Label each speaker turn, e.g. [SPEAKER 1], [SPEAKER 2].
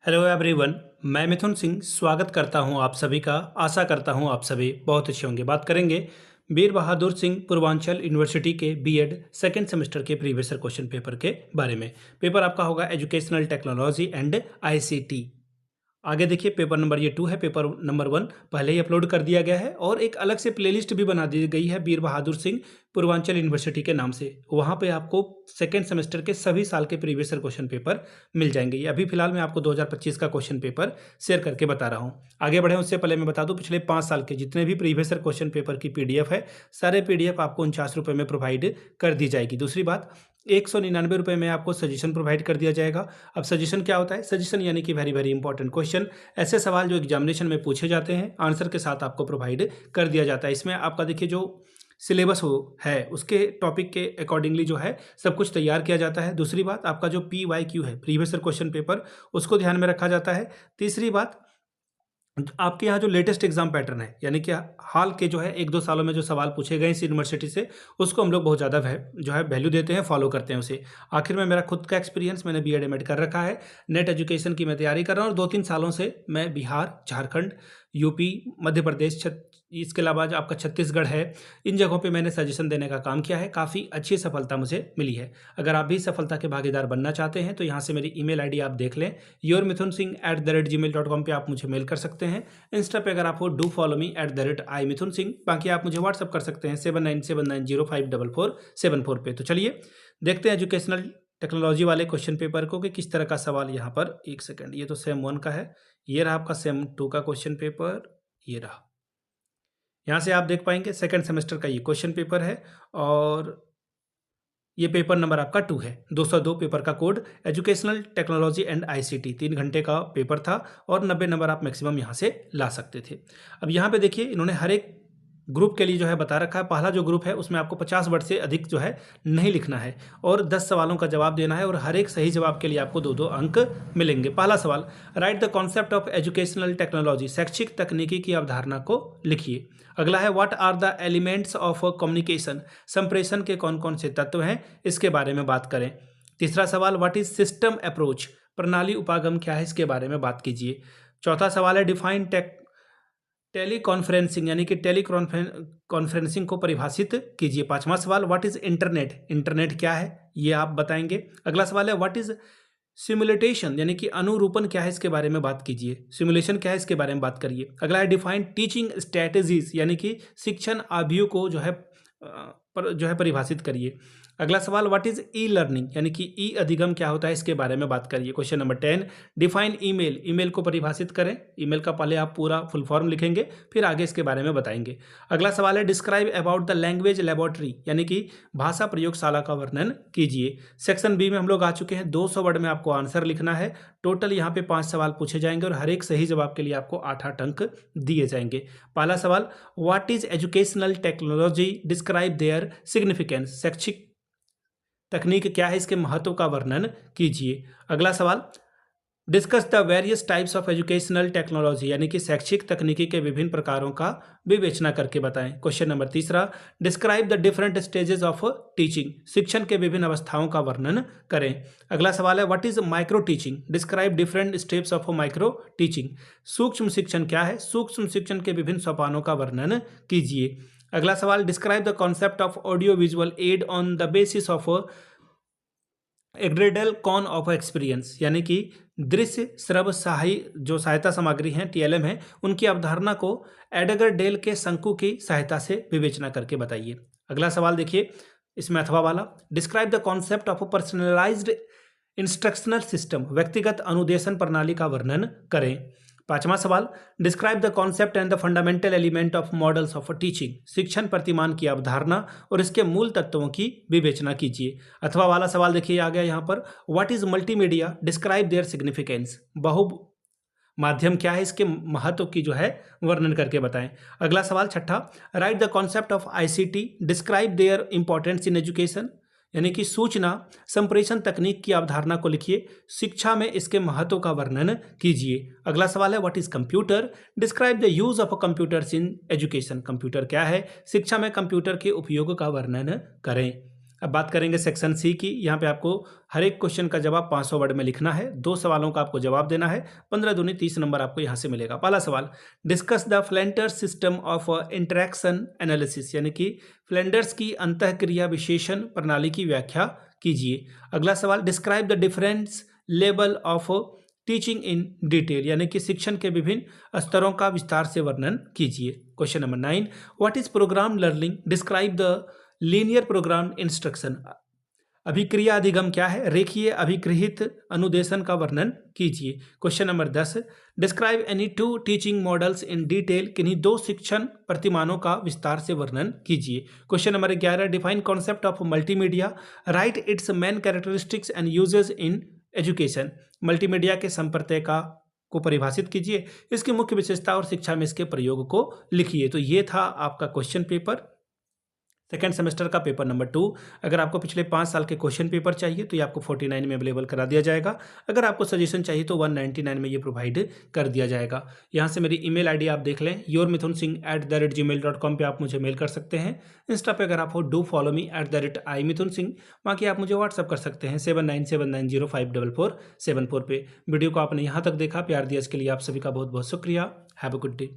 [SPEAKER 1] Hello everyone. मैं मिथुन सिंह स्वागत करता हूं आप सभी का। आशा करता हूं आप सभी बहुत अच्छे होंगे। बात करेंगे वीर बहादुर सिंह पूर्वांचल यूनिवर्सिटी के बीएड सेकेंड सेमेस्टर के प्रीवियस ईयर क्वेश्चन पेपर के बारे में। पेपर आपका होगा एजुकेशनल टेक्नोलॉजी एंड आईसीटी। आगे देखिए, पेपर नंबर ये 2 है। पेपर नंबर 1 पहले ही अपलोड कर दिया गया है और एक अलग से प्लेलिस्ट भी बना दी गई है वीर बहादुर सिंह पूर्वांचल यूनिवर्सिटी के नाम से। वहाँ पे आपको सेकेंड सेमेस्टर के सभी साल के प्रीवियस ईयर क्वेश्चन पेपर मिल जाएंगे। ये अभी फिलहाल मैं आपको 2025 का क्वेश्चन पेपर शेयर करके बता रहा हूँ। आगे बढ़े उससे पहले मैं बता दूँ, पिछले 5 साल के जितने भी प्रीवियस ईयर क्वेश्चन पेपर की पीडीएफ है, सारे पीडीएफ आपको 49 रुपये में प्रोवाइड कर दी जाएगी। दूसरी बात, 199 रुपये में आपको सजेशन प्रोवाइड कर दिया जाएगा। अब सजेशन क्या होता है? सजेशन यानी कि वेरी वेरी इंपॉर्टेंट क्वेश्चन, ऐसे सवाल जो एग्जामिनेशन में पूछे जाते हैं, आंसर के साथ आपको प्रोवाइड कर दिया जाता है। इसमें आपका देखिए जो सिलेबस हो है उसके टॉपिक के अकॉर्डिंगली जो है सब कुछ तैयार किया जाता है। दूसरी बात, आपका जो PYQ है प्रीवियस ईयर क्वेश्चन पेपर, उसको ध्यान में रखा जाता है। तीसरी बात, आपके यहाँ जो लेटेस्ट एग्जाम पैटर्न है, यानी कि हाल के जो है 1-2 सालों में जो सवाल पूछे गए इस यूनिवर्सिटी से, उसको हम लोग बहुत ज़्यादा जो है वैल्यू देते हैं, फॉलो करते हैं उसे। आखिर में मेरा खुद का एक्सपीरियंस, मैंने बीएड एमएड कर रखा है, नेट एजुकेशन की मैं तैयारी कर रहा हूँ और 2-3 सालों से मैं बिहार, झारखंड, यूपी, मध्य प्रदेश, इसके अलावा जो आपका छत्तीसगढ़ है, इन जगहों पे मैंने सजेशन देने का काम किया है। काफ़ी अच्छी सफलता मुझे मिली है। अगर आप भी सफलता के भागीदार बनना चाहते हैं तो यहाँ से मेरी ईमेल आईडी आप देख लें, yourmithunsingh@gmail.com पे आप मुझे मेल कर सकते हैं। इंस्टा पे अगर आप हो, डू फॉलो मी @imithunsingh। बाकी आप मुझे व्हाट्सअप कर सकते हैं 7979054474 पे। तो चलिए देखते हैं एजुकेशनल टेक्नोलॉजी वाले क्वेश्चन पेपर को कि किस तरह का सवाल यहाँ पर। एक सेकेंड, ये तो सेम 1 का है, ये रहा आपका सेम 2 का क्वेश्चन पेपर, ये रहा। यहाँ से आप देख पाएंगे सेकंड सेमेस्टर का ये क्वेश्चन पेपर है और ये पेपर नंबर आपका 2 है। 202 पेपर का code, educational technology and ICT, 3 घंटे का पेपर था और 90 नंबर आप मैक्सिमम यहाँ से ला सकते थे। अब यहाँ पे देखिए, इन्होंने हर एक ग्रुप के लिए जो है बता रखा है। पहला जो ग्रुप है उसमें आपको 50 वर्ड से अधिक जो है नहीं लिखना है और 10 सवालों का जवाब देना है और हर एक सही जवाब के लिए आपको 2-2 अंक मिलेंगे। पहला सवाल, write the concept of educational technology, शैक्षिक तकनीकी की अवधारणा को लिखिए। अगला है, what are the elements of communication, संप्रेषण के कौन कौन से तत्व हैं, इसके बारे में बात करें। तीसरा सवाल, व्हाट इज सिस्टम अप्रोच, प्रणाली उपागम क्या है, इसके बारे में बात कीजिए। चौथा सवाल है, डिफाइन टेली कॉन्फ्रेंसिंग यानी कि टेली कॉन्फ्रेंसिंग को परिभाषित कीजिए। पांचवा सवाल, व्हाट इज इंटरनेट, इंटरनेट क्या है ये आप बताएंगे। अगला सवाल है, व्हाट इज सिमुलेटेशन यानी कि अनुरूपण क्या है, इसके बारे में बात कीजिए। सिमुलेशन क्या है, इसके बारे में बात करिए। अगला है, डिफाइन टीचिंग स्ट्रेटेजीज यानी कि शिक्षण आवियों को जो है परिभाषित करिए। अगला सवाल, व्हाट इज ई लर्निंग यानी कि ई अधिगम क्या होता है, इसके बारे में बात करिए। Question number 10, define email, email को परिभाषित करें। ईमेल का पहले आप पूरा फुल फॉर्म लिखेंगे, फिर आगे इसके बारे में बताएंगे। अगला सवाल है, describe about the language laboratory यानी कि भाषा प्रयोगशाला का वर्णन कीजिए। सेक्शन बी में हम लोग आ चुके हैं। 200 वर्ड में आपको आंसर लिखना है। टोटल यहाँ पे 5 सवाल पूछे जाएंगे और हर एक सही जवाब के लिए आपको 8-8 अंक दिए जाएंगे। पहला सवाल, what is educational technology, describe their significance, शैक्षिक तकनीक क्या है, इसके महत्व का वर्णन कीजिए। अगला सवाल, discuss the various types of educational technology यानी कि शैक्षिक तकनीकी के विभिन्न प्रकारों का विवेचना करके बताएं। क्वेश्चन नंबर तीसरा, describe the different stages of teaching, शिक्षण के विभिन्न अवस्थाओं का वर्णन करें। अगला सवाल है, what is micro teaching, describe different steps of micro teaching, सूक्ष्म शिक्षण क्या है, सूक्ष्म शिक्षण के विभिन्न सोपानों का वर्णन कीजिए। अगला सवाल, describe the concept of audio visual aid on the basis of Edgar Dale cone of experience यानी कि दृश्य श्रव्य जो सहायता सामग्री हैं, TLM है, उनकी अवधारणा को एडगर डेल के शंकु की सहायता से विवेचना करके बताइए। अगला सवाल देखिए, इसमें अथवा वाला, describe the concept of personalised instructional system, व्यक्तिगत अनुदेशन प्रणाली का वर्णन करें। पांचवा सवाल, describe the concept and the fundamental element of models of teaching, शिक्षण प्रतिमान की अवधारणा और इसके मूल तत्वों की विवेचना कीजिए। अथवा वाला सवाल देखिए आ गया यहाँ पर, what is multimedia, describe their significance, बहु माध्यम क्या है, इसके महत्व की जो है वर्णन करके बताएं। अगला सवाल छठा, right the concept of ICT, describe their importance in education यानी कि सूचना संप्रेषण तकनीक की अवधारणा को लिखिए, शिक्षा में इसके महत्व का वर्णन कीजिए। अगला सवाल है, what is computer, describe the use of computers in education, computer क्या है, शिक्षा में कंप्यूटर के उपयोग का वर्णन करें। अब बात करेंगे सेक्शन सी की। यहाँ पे आपको हर एक क्वेश्चन का जवाब 500 वर्ड में लिखना है। 2 सवालों का आपको जवाब देना है। 15 दूनी 30 नंबर आपको यहाँ से मिलेगा। पहला सवाल, discuss the Flanders system of interaction analysis, यानी कि फ्लैंडर्स की अंतःक्रिया विश्लेषण प्रणाली की व्याख्या कीजिए। अगला सवाल, describe the difference level of teaching in detail, यानी कि शिक्षण के विभिन्न स्तरों का विस्तार से वर्णन कीजिए। Question number 9, what is program learning, describe the linear programme instruction, अभिक्रिया अधिगम क्या है, रेखीय अभिगृहित अनुदेशन का वर्णन कीजिए। Question number 10, describe any 2 teaching models in detail, किन्हीं 2 शिक्षण प्रतिमानों का विस्तार से वर्णन कीजिए। Question number 11, define concept of multimedia, right it's main characteristics and uses in education, multimedia के संप्रत्यय को परिभाषित कीजिए, इसकी मुख्य विशेषता और शिक्षा में इसके प्रयोग को लिखिए। तो ये था आपका क्वेश्चन पेपर, सेकेंड सेमेस्टर का पेपर नंबर 2। अगर आपको पिछले 5 साल के क्वेश्चन पेपर चाहिए तो ये आपको 49 में अवेलेबल करा दिया जाएगा। अगर आपको सजेशन चाहिए तो 199 में ये प्रोवाइड कर दिया जाएगा। यहाँ से मेरी ईमेल आईडी आप देख लें, yourmithunsingh@gmail.com पे आप मुझे मेल कर सकते हैं। इंस्टा पे अगर आप हो, डू फॉलो मी @imithunsingh, बाकी आप मुझे व्हाट्सअप कर सकते हैं 7979054474 पे। वीडियो को आपने यहाँ तक देखा, प्यार दिया इसके लिए आप सभी का बहुत बहुत शुक्रिया। Have a good day.